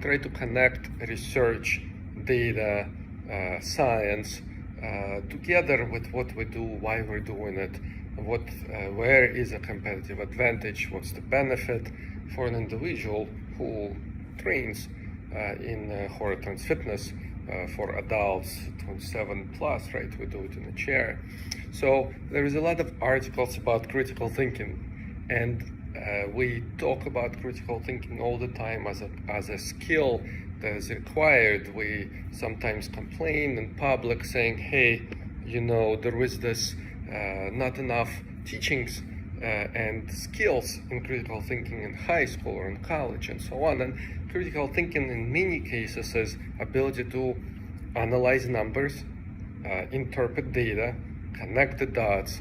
try to connect research, data, science together with what we do, why we're doing it, where is a competitive advantage, what's the benefit for an individual who trains in HORA Trans Fitness for adults 27 plus, right? We do it in a chair. So there is a lot of articles about critical thinking, and we talk about critical thinking all the time as a skill that is required. We sometimes complain in public saying, hey, you know, there is this not enough teachings and skills in critical thinking in high school or in college and so on. And critical thinking in many cases is ability to analyze numbers, interpret data, connect the dots,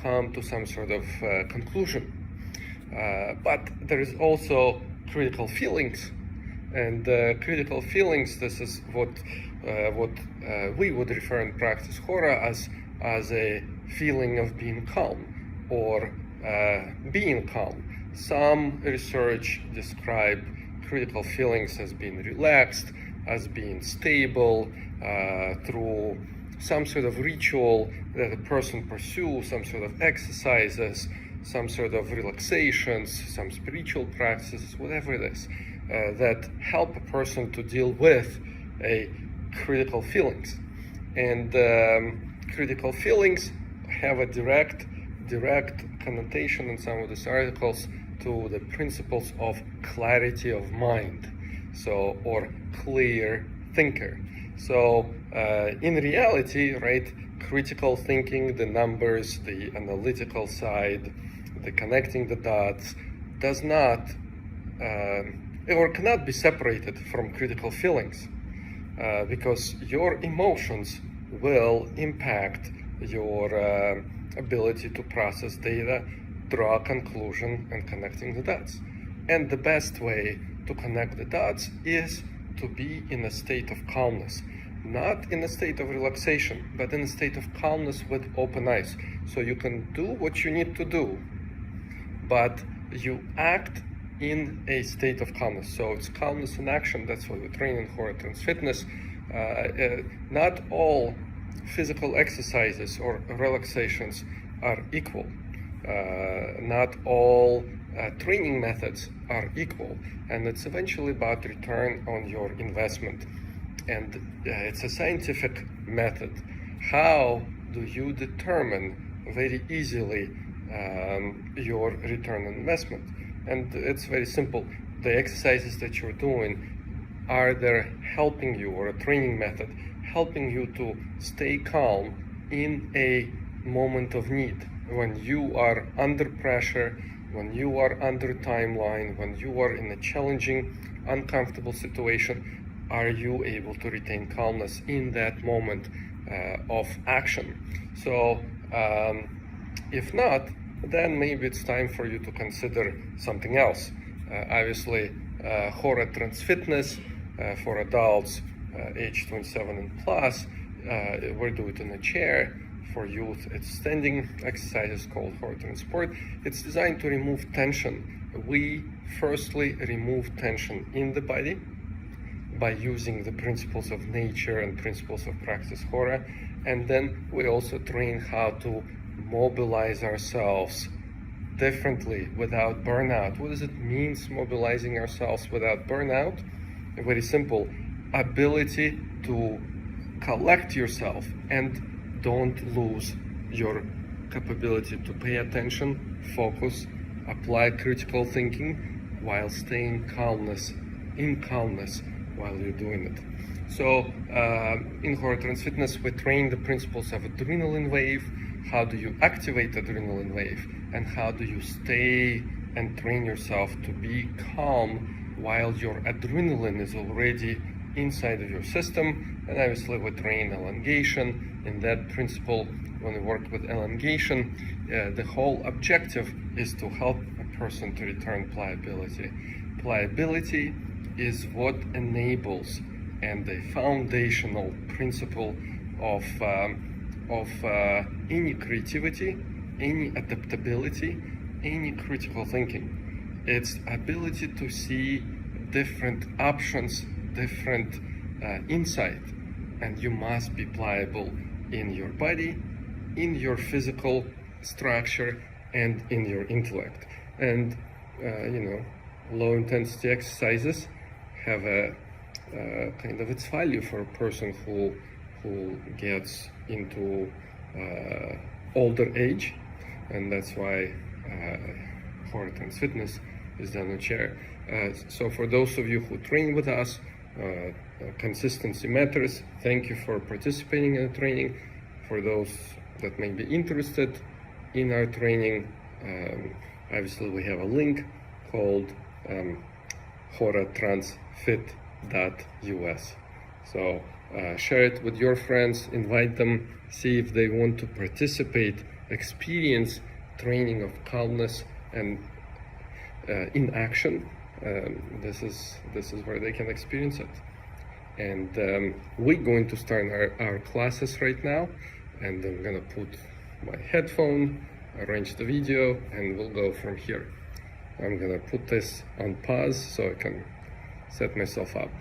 come to some sort of conclusion. But there is also critical feelings, and critical feelings, this is what we would refer in practice HORA as a feeling of being calm or being calm. Some research describe critical feelings as being relaxed, as being stable, through some sort of ritual that a person pursues, some sort of exercises, some sort of relaxations, some spiritual practices, whatever it is, that help a person to deal with a critical feelings. And critical feelings have a direct connotation in some of these articles to the principles of clarity of mind, so, or clear thinker. So in reality, right, critical thinking, the numbers, the analytical side, the connecting the dots, does not or cannot be separated from critical feelings, because your emotions will impact your ability to process data, draw a conclusion, and connecting the dots. And the best way to connect the dots is to be in a state of calmness, not in a state of relaxation, but in a state of calmness with open eyes. So you can do what you need to do, but you act in a state of calmness. So it's calmness in action. That's what we train in HORA Trans Fitness. Not all physical exercises or relaxations are equal. Not all training methods are equal, and it's eventually about return on your investment. And it's a scientific method. How do you determine very easily your return on investment? And it's very simple. The exercises that you're doing, are they helping you, or a training method helping you to stay calm in a moment of need, when you are under pressure, when you are under timeline, when you are in a challenging, uncomfortable situation? Are you able to retain calmness in that moment of action? So if not, then maybe it's time for you to consider something else. Obviously, HORA Trans Fitness for adults age 27 and plus, we do it in a chair. For youth, it's standing exercises called HORA Transport. It's designed to remove tension. We firstly remove tension in the body by using the principles of nature and principles of practice HORA, and then we also train how to mobilize ourselves differently without burnout. What does it mean, mobilizing ourselves without burnout? Very simple. Ability to collect yourself and don't lose your capability to pay attention, focus, apply critical thinking while staying in calmness while you're doing it. So in HORA Trans Fitness, we train the principles of adrenaline wave. How do you activate adrenaline wave, and how do you stay and train yourself to be calm while your adrenaline is already inside of your system? And obviously we train elongation. In that principle, when we work with elongation, the whole objective is to help a person to return pliability. Pliability is what enables, and the foundational principle of any creativity, any adaptability, any critical thinking. It's ability to see different options, different insight, and you must be pliable in your body, in your physical structure, and in your intellect. And low intensity exercises have a kind of its value for a person who gets into older age, and that's why HORA Trans Fitness is done on chair. So for those of you who train with us, consistency matters. Thank you for participating in the training. For those that may be interested in our training, obviously we have a link called horatransfit.us. So share it with your friends, invite them, see if they want to participate, experience training of calmness and in action. This is where they can experience it. And we're going to start our classes right now, and I'm gonna put my headphone, arrange the video, and we'll go from here. I'm gonna put this on pause so I can set myself up.